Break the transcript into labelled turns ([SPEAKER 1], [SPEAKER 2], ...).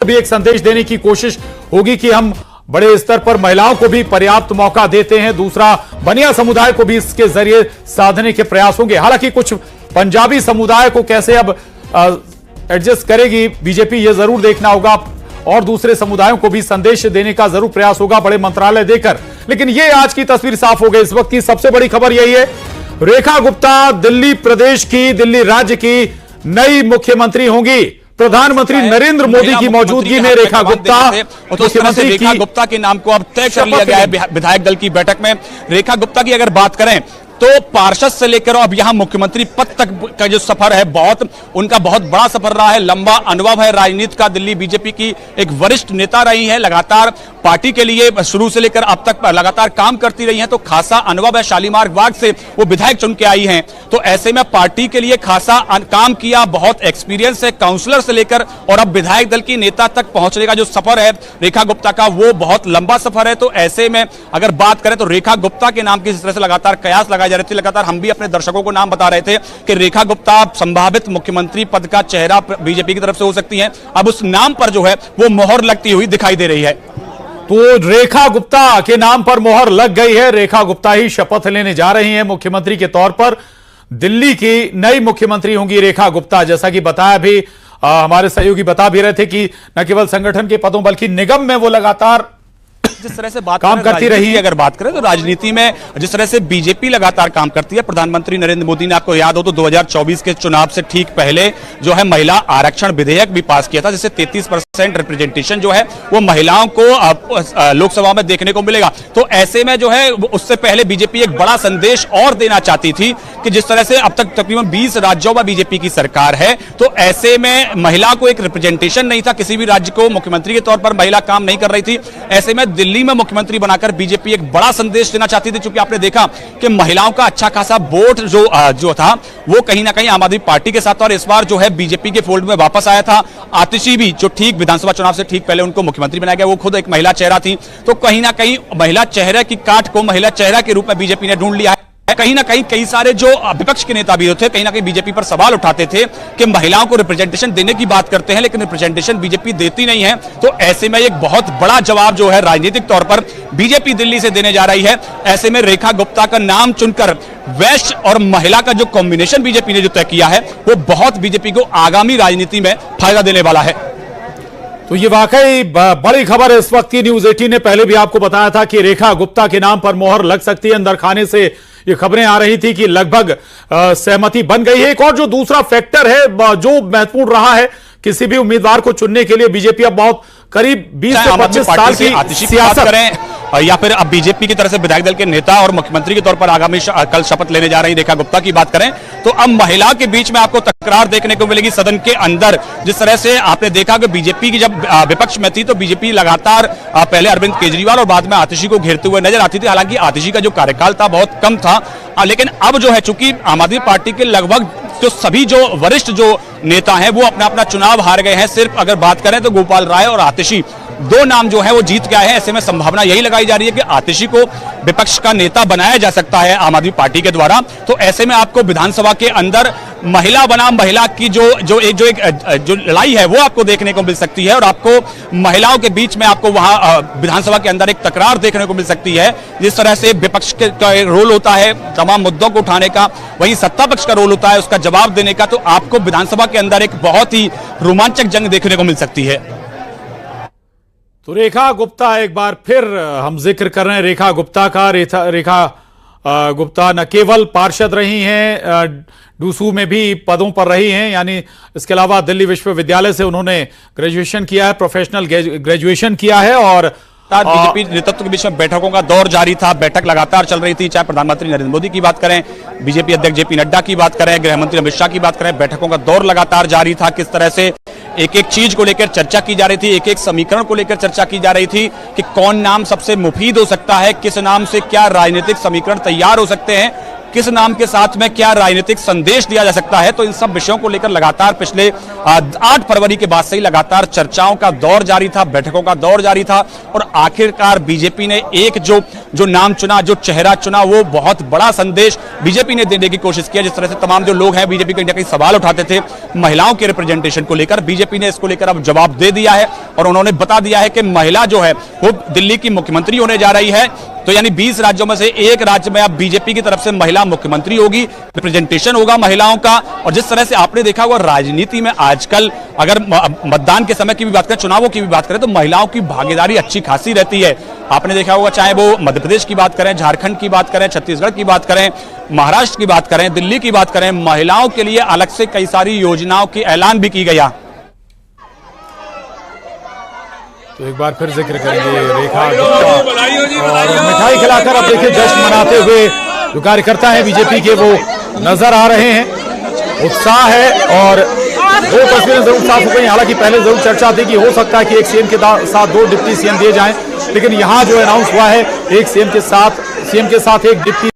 [SPEAKER 1] भी एक संदेश देने की कोशिश होगी कि हम बड़े स्तर पर महिलाओं को भी पर्याप्त मौका देते हैं। दूसरा, बनिया समुदाय को भी इसके जरिए साधने के प्रयास होंगे। हालांकि कुछ पंजाबी समुदाय को कैसे अब एडजस्ट करेगी बीजेपी, यह जरूर देखना होगा और दूसरे समुदायों को भी संदेश देने का जरूर प्रयास होगा बड़े मंत्रालय देकर। लेकिन यह आज की तस्वीर साफ हो गई। इस वक्त की सबसे बड़ी खबर यही है, रेखा गुप्ता दिल्ली प्रदेश की, दिल्ली राज्य की नई मुख्यमंत्री होंगी। प्रधानमंत्री नरेंद्र मोदी की मौजूदगी में रेखा गुप्ता,
[SPEAKER 2] रेखा गुप्ता के नाम को अब तय कर लिया गया है विधायक दल की बैठक में। रेखा गुप्ता की अगर बात करें तो पार्षद से लेकर अब यहां मुख्यमंत्री पद तक का जो सफर है, उनका बहुत बड़ा सफर रहा है। लंबा अनुभव है राजनीति का। दिल्ली बीजेपी की एक वरिष्ठ नेता रही है, लगातार पार्टी के लिए शुरू से लेकर अब तक लगातार काम करती रही हैं, तो खासा अनुभव है। शालीमार बाग से वो विधायक चुन के आई हैं, तो ऐसे में पार्टी के लिए खासा काम किया, बहुत एक्सपीरियंस है। काउंसलर से लेकर और अब विधायक दल की नेता तक पहुंचने का जो सफर है रेखा गुप्ता का, वो बहुत लंबा सफर है। तो ऐसे में अगर बात करें तो रेखा गुप्ता के नाम की जिस तरह से लगातार कयास लगाए जा रहे थे, लगातार हम भी अपने दर्शकों को नाम बता रहे थे कि रेखा गुप्ता संभावित मुख्यमंत्री पद का चेहरा बीजेपी की तरफ से हो सकती हैं। अब उस नाम पर जो है वो मोहर लगती हुई दिखाई दे रही है।
[SPEAKER 1] तो रेखा गुप्ता के नाम पर मोहर लग गई है। रेखा गुप्ता ही शपथ लेने जा रही हैं मुख्यमंत्री के तौर पर। दिल्ली की नई मुख्यमंत्री होंगी रेखा गुप्ता। जैसा कि बताया भी हमारे सहयोगी बता भी रहे थे कि न केवल संगठन के पदों बल्कि निगम में वो लगातार
[SPEAKER 2] जिस तरह से बात
[SPEAKER 1] काम करती रही है।
[SPEAKER 2] अगर बात करें तो राजनीति में जिस तरह से बीजेपी लगातार काम करती है, प्रधानमंत्री नरेंद्र मोदी ने, आपको याद हो तो 2024 के चुनाव से ठीक पहले जो है महिला आरक्षण विधेयक भी पास किया था, जिससे 33% रिप्रेजेंटेशन जो है वो महिलाओं को लोकसभा में देखने को मिलेगा। तो ऐसे में जो है उससे पहले बीजेपी एक बड़ा संदेश और देना चाहती थी कि जिस तरह से अब तक तकरीबन 20 राज्यों में बीजेपी की सरकार है, तो ऐसे में महिला को एक रिप्रेजेंटेशन नहीं था, किसी भी राज्य को मुख्यमंत्री के तौर पर महिला काम नहीं कर रही थी। ऐसे में दिल्ली में मुख्यमंत्री बनाकर बीजेपी एक बड़ा संदेश देना चाहती थी, क्योंकि आपने देखा कि महिलाओं का अच्छा खासा वोट जो था वो कहीं ना कहीं आम आदमी पार्टी के साथ था, और इस बार जो है बीजेपी के फोल्ड में वापस आया था। आतिशी भी जो ठीक विधानसभा चुनाव से ठीक पहले उनको मुख्यमंत्री बनाया गया, वो खुद एक महिला चेहरा थी। तो कहीं ना कहीं महिला चेहरे की काट को महिला चेहरा के रूप में बीजेपी ने ढूंढ लिया है। कहीं ना कहीं कई सारे जो विपक्ष के नेता भी थे, कहीं ना कहीं बीजेपी पर सवाल उठाते थे कि महिलाओं को रिप्रेजेंटेशन देने की बात करते हैं लेकिन रिप्रेजेंटेशन बीजेपी देती नहीं है। तो ऐसे में एक बहुत बड़ा जवाब जो है राजनीतिक तौर पर बीजेपी दिल्ली से देने जा रही है। ऐसे में रेखा गुप्ता का नाम चुनकर वैश्य और महिला का जो कॉम्बिनेशन बीजेपी ने जो तय किया है, वो बहुत बीजेपी को आगामी राजनीति में फायदा देने वाला है।
[SPEAKER 1] तो ये वाकई बड़ी खबर है इस वक्त की। न्यूज 18 ने पहले भी आपको बताया था कि रेखा गुप्ता के नाम पर मोहर लग सकती है। अंदर खाने से ये खबरें आ रही थी कि लगभग सहमति बन गई है। एक और जो दूसरा फैक्टर है जो महत्वपूर्ण रहा है किसी भी उम्मीदवार को चुनने के लिए, बीजेपी अब बहुत करीब 20 से 25 साल की सियासत
[SPEAKER 2] करें या फिर अब बीजेपी की तरफ से विधायक दल के नेता और मुख्यमंत्री के तौर पर आगामी कल शपथ लेने जा रही रेखा गुप्ता की बात करें तो अब महिला के बीच में आपको तकरार देखने को मिलेगी सदन के अंदर। जिस तरह से आपने देखा कि बीजेपी की जब विपक्ष में थी तो बीजेपी लगातार पहले अरविंद केजरीवाल और बाद में आतिशी को घेरते हुए नजर आती थी। हालांकि आतिशी का जो कार्यकाल था बहुत कम था, लेकिन अब जो है चूंकि आम आदमी पार्टी के लगभग जो सभी जो वरिष्ठ जो नेता हैं वो अपना अपना चुनाव हार गए हैं। सिर्फ अगर बात करें तो गोपाल राय और आतिशी दो नाम जो है वो जीत गए हैं। ऐसे में संभावना यही लगाई जा रही है कि आतिशी को विपक्ष का नेता बनाया जा सकता है आम आदमी पार्टी के द्वारा। तो ऐसे में आपको विधानसभा के अंदर महिला बनाम महिला की जो लड़ाई है वो आपको देखने को मिल सकती है, और आपको महिलाओं के बीच में आपको वहां विधानसभा के अंदर एक तकरार देखने को मिल सकती है। जिस तरह से विपक्ष का रोल होता है तमाम मुद्दों को उठाने का, वहीं सत्ता पक्ष का रोल होता है उसका जवाब देने का। तो आपको विधानसभा के अंदर एक बहुत ही रोमांचक जंग देखने को मिल सकती है।
[SPEAKER 1] तो रेखा गुप्ता, एक बार फिर हम जिक्र कर रहे हैं रेखा गुप्ता का। रेखा गुप्ता न केवल पार्षद रही हैं, डूसू में भी पदों पर रही हैं, यानी इसके अलावा दिल्ली विश्वविद्यालय से उन्होंने ग्रेजुएशन किया है, प्रोफेशनल ग्रेजुएशन किया है। और
[SPEAKER 2] बीजेपी नेतृत्व के बीच में बैठकों का दौर जारी था, बैठक लगातार चल रही थी। चाहे प्रधानमंत्री नरेंद्र मोदी की बात करें, बीजेपी अध्यक्ष जेपी नड्डा की बात करें, गृह मंत्री अमित शाह की बात करें, बैठकों का दौर लगातार जारी था। किस तरह से एक एक चीज को लेकर चर्चा की जा रही थी, एक एक समीकरण को लेकर चर्चा की जा रही थी कि कौन नाम सबसे मुफीद हो सकता है, किस नाम से क्या राजनीतिक समीकरण तैयार हो सकते हैं, किस नाम के साथ में क्या राजनीतिक संदेश दिया जा सकता है। तो इन सब विषयों को लेकर लगातार पिछले 8 फरवरी के बाद से ही लगातार चर्चाओं का दौर जारी था, बैठकों का दौर जारी था, और आखिरकार बीजेपी ने एक जो नाम चुना, जो चेहरा चुना, वो बहुत बड़ा संदेश बीजेपी ने देने की कोशिश किया। जिस तरह से तमाम जो लोग हैं बीजेपी कहीं ना कहीं सवाल उठाते थे महिलाओं के रिप्रेजेंटेशन को लेकर, बीजेपी ने इसको लेकर अब जवाब दे दिया है। और उन्होंने बता दिया है कि महिला जो है वो दिल्ली की मुख्यमंत्री होने जा रही है। तो यानी 20 राज्यों में से एक राज्य में अब बीजेपी की तरफ से महिला मुख्यमंत्री होगी, रिप्रेजेंटेशन होगा महिलाओं का। और जिस तरह से आपने देखा होगा राजनीति में आजकल अगर मतदान के समय की भी बात करें, चुनावों की भी बात करें, तो महिलाओं की भागीदारी अच्छी खासी रहती है। आपने देखा होगा चाहे वो मध्य प्रदेश की बात करें, झारखंड की बात करें, छत्तीसगढ़ की बात करें, महाराष्ट्र की बात करें, दिल्ली की बात करें, महिलाओं के लिए अलग से कई सारी योजनाओं की ऐलान भी की गया।
[SPEAKER 1] तो एक बार फिर जिक्र करेंगे रेखा और मिठाई खिलाकर अब देखिए जश्न मनाते हुए जो कार्यकर्ता हैं बीजेपी के वो नजर आ रहे हैं। उत्साह है और दो तस्वीरें जरूर साफ हो गई। हालांकि पहले जरूर चर्चा थी कि हो सकता है कि एक सीएम के साथ 2 डिप्टी सीएम दिए जाएं, लेकिन यहां जो अनाउंस हुआ है एक सीएम के साथ एक डिप्टी